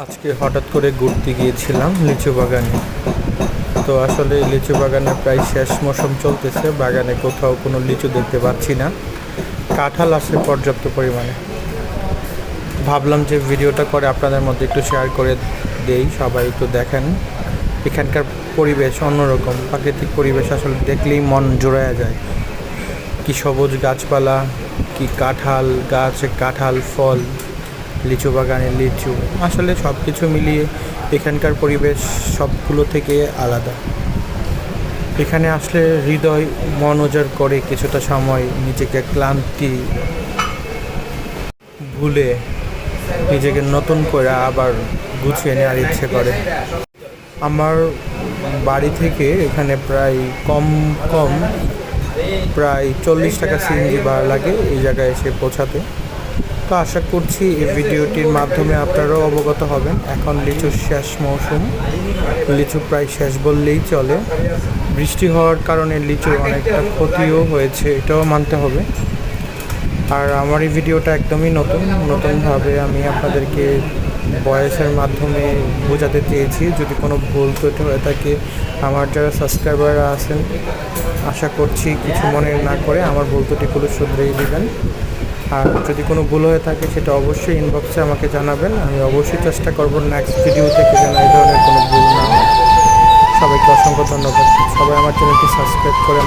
আজকে হঠাৎ করে ঘুরতে গিয়েছিলাম লিচু বাগানে। তো আসলে লিচু বাগানে প্রায় শেষ মৌসুম চলতেছে, বাগানে কোথাও কোনো লিচু দেখতে পাচ্ছি না। কাঁঠাল আছে পর্যাপ্ত পরিমাণে। ভাবলাম যে ভিডিওটা করে আপনাদের মধ্যে একটু শেয়ার করে দেই, সবাই একটু দেখেন। এখানকার পরিবেশ অন্যরকম, প্রাকৃতিক পরিবেশ আসলে দেখলেই মন জুড়ায়া যায়। কি সবুজ গাছপালা, কি কাঁঠাল গাছে কাঁঠাল ফল, লিচু বাগানে লিচু, আসলে সব কিছু মিলিয়ে এখানকার পরিবেশ সবগুলো থেকে আলাদা। এখানে আসলে হৃদয় মন উজাড় করে, কিছুটা সময় নিজেকে ক্লান্তি ভুলে নিজেকে নতুন করে আবার গুছিয়ে নেওয়ার ইচ্ছে করে। আমার বাড়ি থেকে এখানে প্রায় কম কম প্রায় 40 টাকা সিএনজি ভাড়া লাগে এই জায়গায় এসে পৌঁছাতে। তো আশা করছি এই ভিডিওটির মাধ্যমে আপনারাও অবগত হবেন। এখন লিচুর শেষ মৌসুম, লিচু প্রায় শেষ বললেই চলে। বৃষ্টি হওয়ার কারণে লিচুর অনেকটা ক্ষতিও হয়েছে, এটাও মানতে হবে। আর আমার এই ভিডিওটা একদমই নতুনভাবে আমি আপনাদেরকে ভয়েসের মাধ্যমে বোঝাতে চেয়েছি। যদি কোনো ভুল ত্রুটি হয়ে থাকে, আমার যারা সাবস্ক্রাইবাররা আছেন আশা করছি কিছু মনে না করে আমার ভুল ত্রুটিগুলো শুধরিয়ে দেবেন। আর যদি কোনো ভুল হয়ে থাকে সেটা অবশ্যই ইনবক্সে আমাকে জানাবেন। আমি অবশ্যই চেষ্টা করব নেক্সট ভিডিও থেকে যেন এই ধরনের কোনো ভুল না হয়। সবাইকে অসংখ্য ধন্যবাদ। সবাই আমার চ্যানেলটি সাবস্ক্রাইব করে